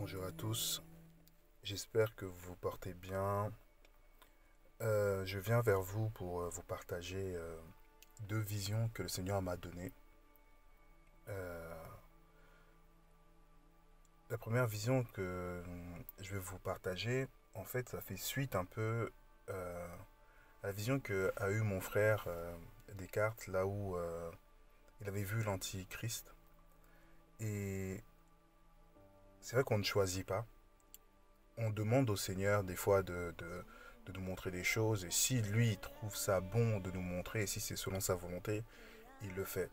Bonjour à tous, j'espère que vous vous portez bien. Je viens vers vous pour vous partager deux visions que le Seigneur m'a données. Euh, la première vision que je vais vous partager, en fait, ça fait suite un peu à la vision que a eu mon frère Descartes, là où il avait vu l'Antichrist. Et c'est vrai qu'on ne choisit pas. On demande au Seigneur des fois de nous montrer des choses, et si lui il trouve ça bon de nous montrer, et si c'est selon sa volonté, il le fait.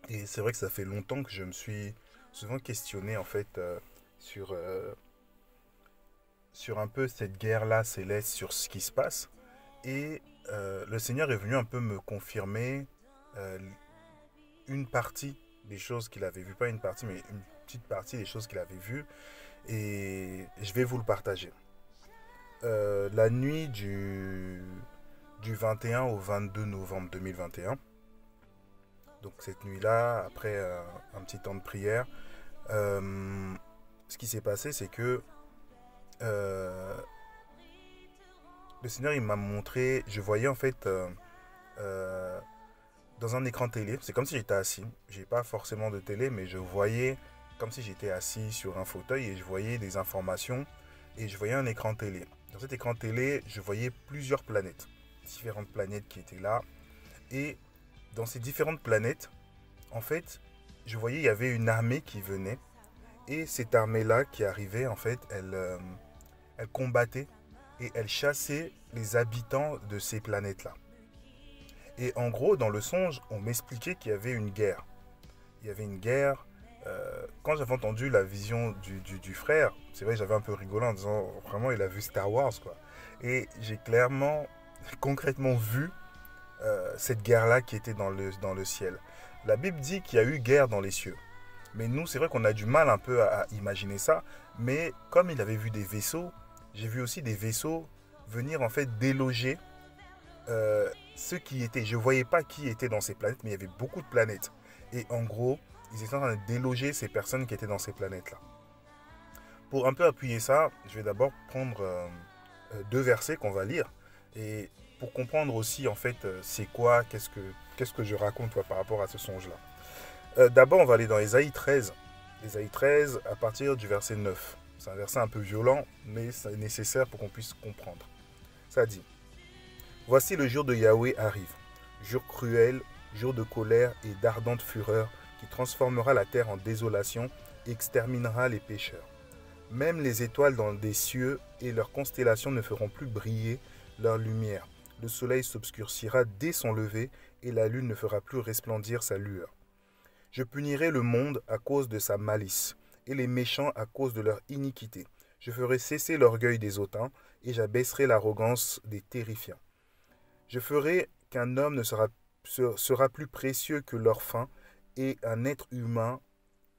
Et c'est vrai que ça fait longtemps que je me suis souvent questionné en fait sur, sur un peu cette guerre-là céleste, sur ce qui se passe. Et le Seigneur est venu un peu me confirmer euh, une partie des choses qu'il avait vues, pas une partie, mais une petite partie des choses qu'il avait vues, et je vais vous le partager. La nuit du 21 au 22 novembre 2021. Donc cette nuit-là, après un petit temps de prière, euh, ce qui s'est passé, c'est que euh, le Seigneur, il m'a montré, je voyais en fait euh, dans un écran télé, c'est comme si j'étais assis. J'ai pas forcément de télé, mais je voyais comme si j'étais assis sur un fauteuil et je voyais des informations et je voyais un écran télé. Dans cet écran télé, je voyais plusieurs planètes, différentes planètes qui étaient là. Et dans ces différentes planètes, en fait, je voyais il y avait une armée qui venait. Et cette armée-là qui arrivait, en fait, elle combattait et elle chassait les habitants de ces planètes-là. Et en gros, dans le songe, on m'expliquait qu'il y avait une guerre. Il y avait une guerre. Quand j'avais entendu la vision du frère, c'est vrai que j'avais un peu rigolé en disant vraiment il a vu Star Wars quoi. Et j'ai clairement, concrètement vu cette guerre-là qui était dans le ciel. La Bible dit qu'il y a eu guerre dans les cieux. Mais nous, c'est vrai qu'on a du mal un peu à imaginer ça. Mais comme il avait vu des vaisseaux, j'ai vu aussi des vaisseaux venir en fait déloger ceux qui étaient. Je ne voyais pas qui était dans ces planètes, mais il y avait beaucoup de planètes. Et en gros, ils étaient en train de déloger ces personnes qui étaient dans ces planètes-là. Pour un peu appuyer ça, je vais d'abord prendre deux versets qu'on va lire. Et pour comprendre aussi, en fait, c'est quoi, qu'est-ce que je raconte toi, par rapport à ce songe-là. D'abord, on va aller dans Ésaïe 13. Ésaïe 13, à partir du verset 9. C'est un verset un peu violent, mais c'est nécessaire pour qu'on puisse comprendre. Ça dit: Voici le jour de Yahweh arrive, jour cruel, jour de colère et d'ardente fureur, qui transformera la terre en désolation et exterminera les pécheurs. Même les étoiles dans des cieux et leurs constellations ne feront plus briller leur lumière. Le soleil s'obscurcira dès son lever et la lune ne fera plus resplendir sa lueur. Je punirai le monde à cause de sa malice, et les méchants à cause de leur iniquité. Je ferai cesser l'orgueil des hautains, et j'abaisserai l'arrogance des terrifiants. Je ferai qu'un homme sera plus précieux que leur faim, et un être humain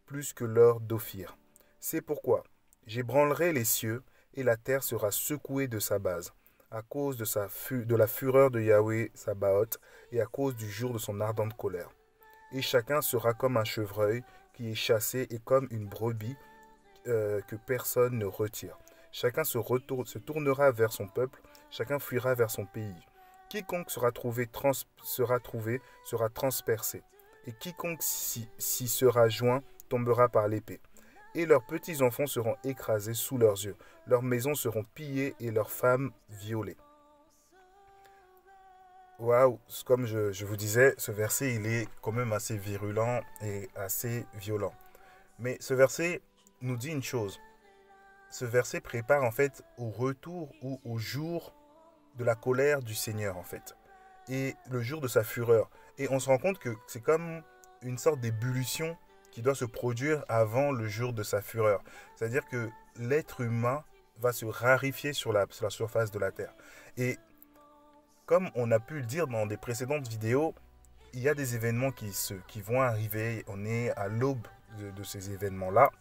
plus que l'or d'Ophir. C'est pourquoi j'ébranlerai les cieux, et la terre sera secouée de sa base, à cause de la fureur de Yahweh Sabaoth, et à cause du jour de son ardente colère. Et chacun sera comme un chevreuil qui est chassé et comme une brebis que personne ne retire. Chacun se tournera vers son peuple, chacun fuira vers son pays. Quiconque sera transpercé, et quiconque s'y sera joint tombera par l'épée. Et leurs petits-enfants seront écrasés sous leurs yeux, leurs maisons seront pillées et leurs femmes violées. Waouh, comme je vous disais, ce verset, il est quand même assez virulent et assez violent. Mais ce verset nous dit une chose. Ce verset prépare en fait au retour ou au jour de la colère du Seigneur en fait. Et le jour de sa fureur. Et on se rend compte que c'est comme une sorte d'ébullition qui doit se produire avant le jour de sa fureur. C'est-à-dire que l'être humain va se raréfier sur la surface de la terre. Et comme on a pu le dire dans des précédentes vidéos, il y a des événements qui vont arriver. On est à l'aube de ces événements-là,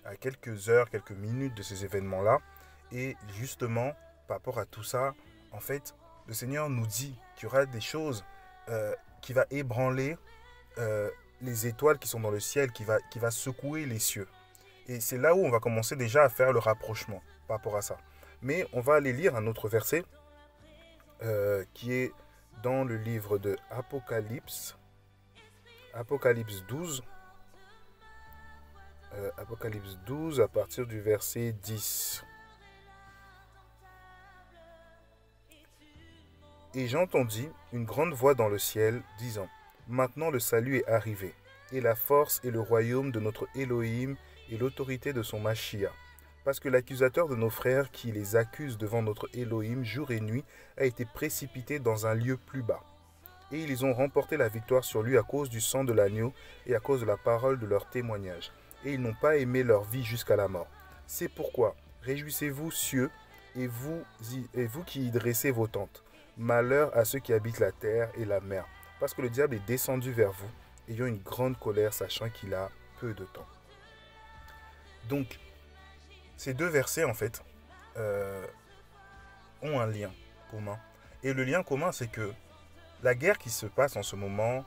à quelques heures, quelques minutes de ces événements-là. Et justement, par rapport à tout ça, en fait, le Seigneur nous dit qu'il y aura des choses qui va ébranler les étoiles qui sont dans le ciel, qui va secouer les cieux. Et c'est là où on va commencer déjà à faire le rapprochement par rapport à ça. Mais on va aller lire un autre verset qui est dans le livre de Apocalypse, Apocalypse 12. Apocalypse 12 à partir du verset 10. Et j'entendis une grande voix dans le ciel disant, maintenant le salut est arrivé, et la force et le royaume de notre Elohim et l'autorité de son Mashiach. Parce que l'accusateur de nos frères qui les accuse devant notre Elohim jour et nuit a été précipité dans un lieu plus bas. Et ils ont remporté la victoire sur lui à cause du sang de l'agneau et à cause de la parole de leur témoignage. Et ils n'ont pas aimé leur vie jusqu'à la mort. C'est pourquoi, réjouissez-vous, cieux, et vous qui y dressez vos tentes. Malheur à ceux qui habitent la terre et la mer, parce que le diable est descendu vers vous, ayant une grande colère, sachant qu'il a peu de temps. Donc, ces deux versets, en fait, ont un lien commun. Et le lien commun, c'est que la guerre qui se passe en ce moment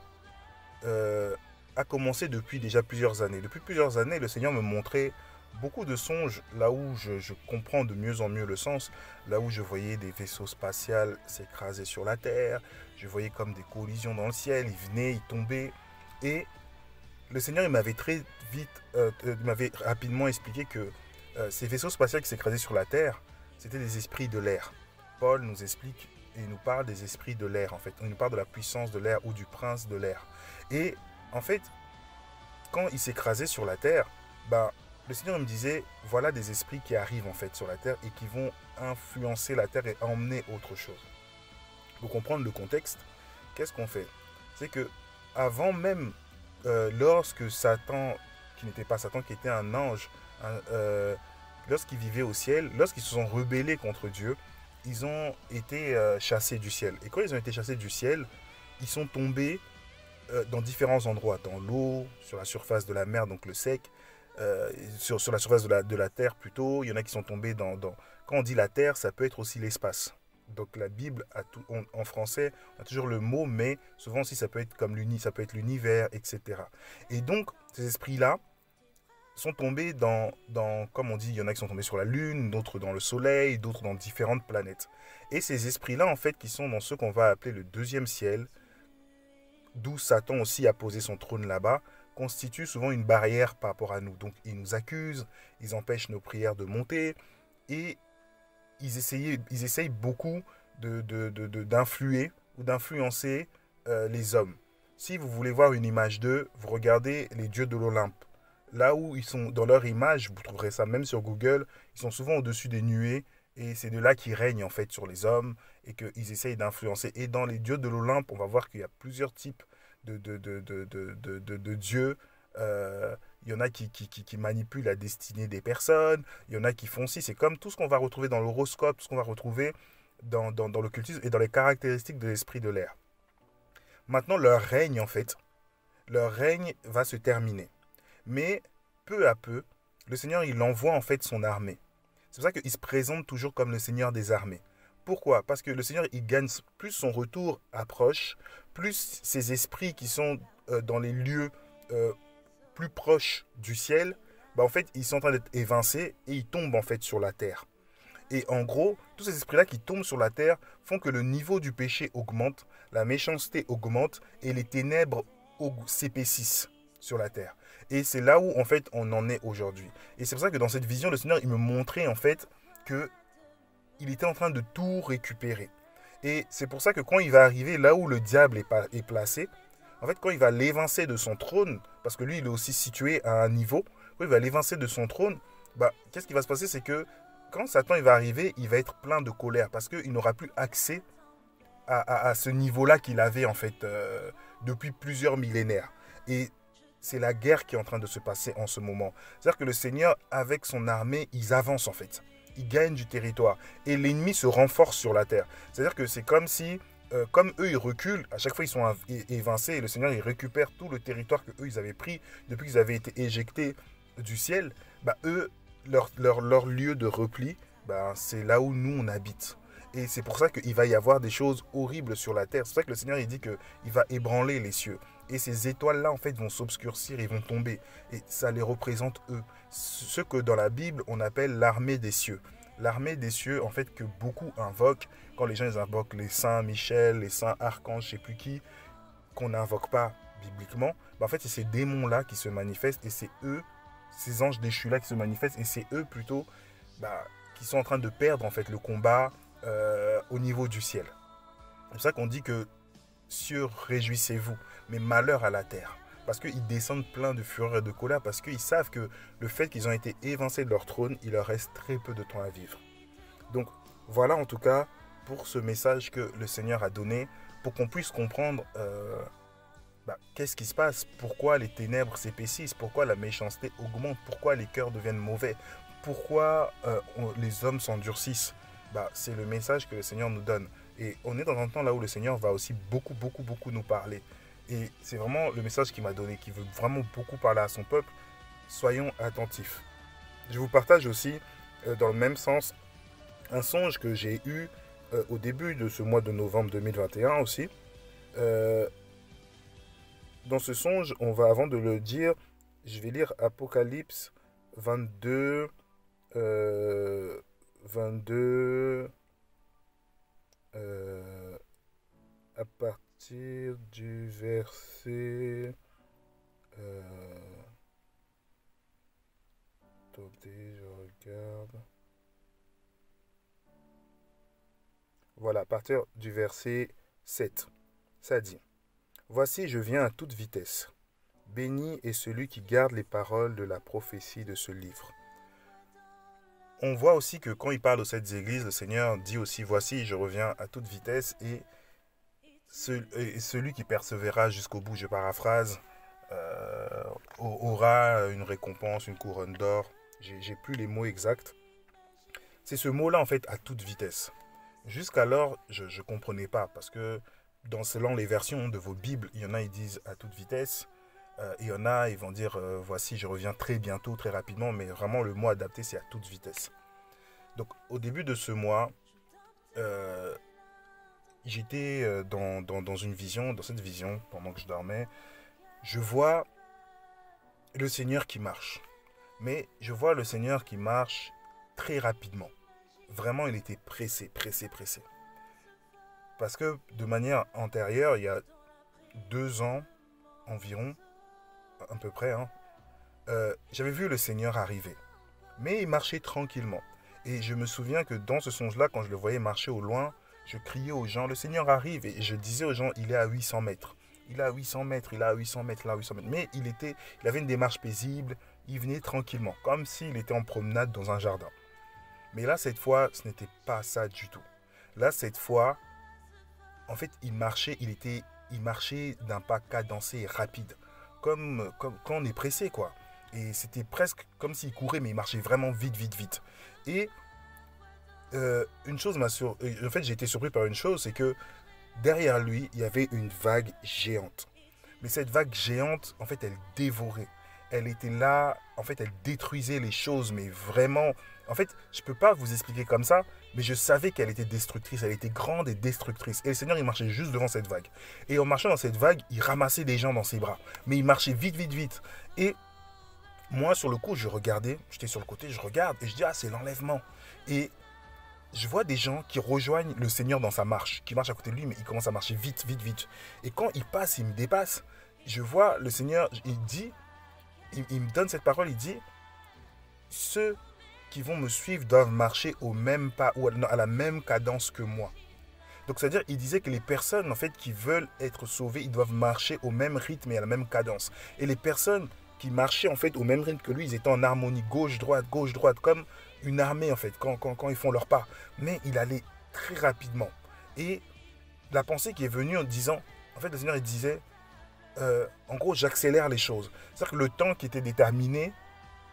a commencé depuis déjà plusieurs années. Depuis plusieurs années, le Seigneur me montrait beaucoup de songes, là où je comprends de mieux en mieux le sens, là où je voyais des vaisseaux spatials s'écraser sur la Terre, je voyais comme des collisions dans le ciel, ils venaient, ils tombaient. Et le Seigneur, il m'avait très vite, il m'avait rapidement expliqué que ces vaisseaux spatials qui s'écrasaient sur la Terre, c'était des esprits de l'air. Paul nous explique et nous parle des esprits de l'air, en fait. Il nous parle de la puissance de l'air ou du prince de l'air. Et en fait, quand il s'écrasait sur la Terre, le Seigneur me disait, voilà des esprits qui arrivent en fait sur la Terre et qui vont influencer la Terre et emmener autre chose. Pour comprendre le contexte, qu'est-ce qu'on fait? C'est que avant même, lorsque Satan, qui n'était pas Satan, qui était un ange, lorsqu'ils vivaient au ciel, lorsqu'ils se sont rebellés contre Dieu, ils ont été chassés du ciel. Et quand ils ont été chassés du ciel, ils sont tombés dans différents endroits, dans l'eau, sur la surface de la mer, donc le sec, sur la surface de la terre plutôt. Il y en a qui sont tombés dans... Quand on dit la terre, ça peut être aussi l'espace. Donc la Bible, en français, on a toujours le mot, mais souvent aussi ça peut être comme ça peut être l'univers, etc. Et donc, ces esprits-là sont tombés comme on dit, il y en a qui sont tombés sur la Lune, d'autres dans le Soleil, d'autres dans différentes planètes. Et ces esprits-là, en fait, qui sont dans ce qu'on va appeler le deuxième ciel, d'où Satan aussi a posé son trône là-bas, constituent souvent une barrière par rapport à nous. Donc, ils nous accusent, ils empêchent nos prières de monter, et ils essayent beaucoup d'influer ou d'influencer les hommes. Si vous voulez voir une image d'eux, vous regardez les dieux de l'Olympe. Là où ils sont dans leur image, vous trouverez ça même sur Google, ils sont souvent au-dessus des nuées, et c'est de là qu'ils règnent en fait sur les hommes, et qu'ils essayent d'influencer. Et dans les dieux de l'Olympe, on va voir qu'il y a plusieurs types de dieux. Il y en a qui manipulent la destinée des personnes, il y en a qui font ci. C'est comme tout ce qu'on va retrouver dans l'horoscope, tout ce qu'on va retrouver dans l'occultisme et dans les caractéristiques de l'esprit de l'air. Maintenant, leur règne, en fait, leur règne va se terminer. Mais peu à peu, le Seigneur, il envoie en fait son armée. C'est pour ça qu'il se présente toujours comme le Seigneur des armées. Pourquoi? Parce que le Seigneur, il gagne, plus son retour approche, plus ces esprits qui sont dans les lieux plus proches du ciel, en fait, ils sont en train d'être évincés et ils tombent en fait sur la terre. Et en gros, tous ces esprits-là qui tombent sur la terre font que le niveau du péché augmente, la méchanceté augmente et les ténèbres s'épaississent sur la terre. Et c'est là où, en fait, on en est aujourd'hui. Et c'est pour ça que dans cette vision, le Seigneur, il me montrait, en fait, qu'il était en train de tout récupérer. Et c'est pour ça que quand il va arriver là où le diable est placé, en fait, quand il va l'évincer de son trône, parce que lui, il est aussi situé à un niveau, quand il va l'évincer de son trône, qu'est-ce qui va se passer? C'est que quand Satan il va arriver, il va être plein de colère, parce qu'il n'aura plus accès à ce niveau-là qu'il avait, en fait, depuis plusieurs millénaires. Et c'est la guerre qui est en train de se passer en ce moment. C'est-à-dire que le Seigneur, avec son armée, ils avancent en fait. Ils gagnent du territoire. Et l'ennemi se renforce sur la terre. C'est-à-dire que c'est comme si, comme eux, ils reculent, à chaque fois ils sont évincés, et le Seigneur, il récupère tout le territoire que eux, ils avaient pris depuis qu'ils avaient été éjectés du ciel. Eux, leur lieu de repli, c'est là où nous, on habite. Et c'est pour ça qu'il va y avoir des choses horribles sur la terre. C'est pour ça que le Seigneur il dit qu'il va ébranler les cieux. Et ces étoiles-là, en fait, vont s'obscurcir et vont tomber. Et ça les représente eux. Ce que dans la Bible, on appelle l'armée des cieux. L'armée des cieux, en fait, que beaucoup invoquent, quand les gens ils invoquent les saints Michel, les saints archanges, je ne sais plus qui, qu'on n'invoque pas bibliquement, bah, en fait, c'est ces démons-là qui se manifestent et c'est eux, ces anges déchus-là qui se manifestent et c'est eux plutôt bah, qui sont en train de perdre en fait le combat au niveau du ciel. C'est pour ça qu'on dit que cieux, réjouissez-vous, mais malheur à la terre. Parce qu'ils descendent pleins de fureur et de colère, parce qu'ils savent que le fait qu'ils ont été évincés de leur trône, il leur reste très peu de temps à vivre. Donc voilà en tout cas pour ce message que le Seigneur a donné, pour qu'on puisse comprendre qu'est-ce qui se passe, pourquoi les ténèbres s'épaississent, pourquoi la méchanceté augmente, pourquoi les cœurs deviennent mauvais, pourquoi les hommes s'endurcissent. C'est le message que le Seigneur nous donne. Et on est dans un temps là où le Seigneur va aussi beaucoup nous parler. Et c'est vraiment le message qu'il m'a donné, qui veut vraiment beaucoup parler à son peuple. Soyons attentifs. Je vous partage aussi, dans le même sens, un songe que j'ai eu au début de ce mois de novembre 2021 aussi. Dans ce songe, on va, avant de le dire, je vais lire Apocalypse 22, 22, à partir du verset... attendez, je regarde. Voilà, à partir du verset 7, ça dit: Voici, je viens à toute vitesse. Béni est celui qui garde les paroles de la prophétie de ce livre. On voit aussi que quand il parle aux 7 églises, le Seigneur dit aussi: Voici, je reviens à toute vitesse, et celui qui persévérera jusqu'au bout, je paraphrase, aura une récompense, une couronne d'or. J'ai plus les mots exacts. C'est ce mot-là, en fait, à toute vitesse. Jusqu'alors, je ne comprenais pas, parce que selon les versions de vos Bibles, il y en a, ils disent à toute vitesse. Il y en a, ils vont dire voici, je reviens très bientôt, très rapidement, mais vraiment le mot adapté, c'est à toute vitesse. Donc, au début de ce mois, j'étais dans une vision, dans cette vision, pendant que je dormais, je vois le Seigneur qui marche. Mais je vois le Seigneur qui marche très rapidement. Vraiment, il était pressé. Parce que de manière antérieure, il y a 2 ans environ, à peu près, j'avais vu le Seigneur arriver. Mais il marchait tranquillement. Et je me souviens que dans ce songe-là, quand je le voyais marcher au loin, je criais aux gens: le Seigneur arrive. Et je disais aux gens: il est à 800 mètres. Il est à 800 mètres, il est à 800 mètres, il est à 800 mètres. Mais il avait une démarche paisible, il venait tranquillement, comme s'il était en promenade dans un jardin. Mais là, cette fois, ce n'était pas ça du tout. Là, cette fois, en fait, il marchait d'un pas cadencé et rapide. Comme quand on est pressé, quoi. Et c'était presque comme s'il courait, mais il marchait vraiment vite. Et une chose en fait, j'ai été surpris par une chose, c'est que derrière lui, il y avait une vague géante. Mais cette vague géante, en fait, elle dévorait. Elle était là, en fait, elle détruisait les choses, mais vraiment... En fait, je ne peux pas vous expliquer comme ça, mais je savais qu'elle était destructrice, elle était grande et destructrice. Et le Seigneur, il marchait juste devant cette vague. Et en marchant dans cette vague, il ramassait des gens dans ses bras. Mais il marchait vite. Et moi, sur le coup, je regardais, j'étais sur le côté, je regarde, et je dis: ah, c'est l'enlèvement. Et je vois des gens qui rejoignent le Seigneur dans sa marche, qui marchent à côté de lui, mais il commence à marcher vite. Et quand il passe, il me dépasse, je vois le Seigneur, il me donne cette parole, il dit: ceux qui vont me suivre doivent marcher au même pas ou à la même cadence que moi. Donc c'est-à-dire, il disait que les personnes en fait qui veulent être sauvées, ils doivent marcher au même rythme et à la même cadence. Et les personnes qui marchaient en fait au même rythme que lui, ils étaient en harmonie, gauche droite, comme une armée en fait quand ils font leur pas. Mais il allait très rapidement. Et la pensée qui est venue en disant, en fait le Seigneur il disait, en gros, j'accélère les choses. C'est-à-dire que le temps qui était déterminé,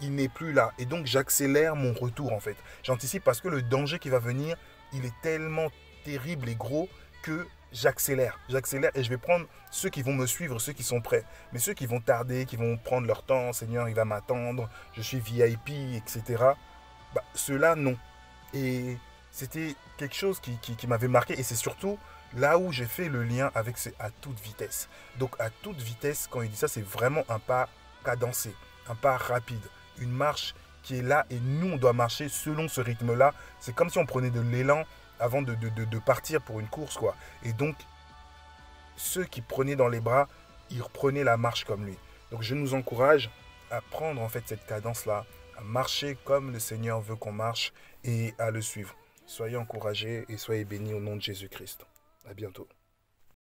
il n'est plus là. Et donc, j'accélère mon retour, en fait. J'anticipe parce que le danger qui va venir, il est tellement terrible et gros que j'accélère. J'accélère et je vais prendre ceux qui vont me suivre, ceux qui sont prêts. Mais ceux qui vont tarder, qui vont prendre leur temps, Seigneur, il va m'attendre, je suis VIP, etc. Ceux-là, non. Et c'était quelque chose qui m'avait marqué. Et c'est surtout là où j'ai fait le lien avec à toute vitesse. Donc à toute vitesse, quand il dit ça, c'est vraiment un pas cadencé, un pas rapide, une marche qui est là et nous, on doit marcher selon ce rythme-là. C'est comme si on prenait de l'élan avant de partir pour une course, quoi. Et donc, ceux qui prenaient dans les bras, ils reprenaient la marche comme lui. Donc je nous encourage à prendre en fait cette cadence-là, à marcher comme le Seigneur veut qu'on marche et à le suivre. Soyez encouragés et soyez bénis au nom de Jésus-Christ. À bientôt.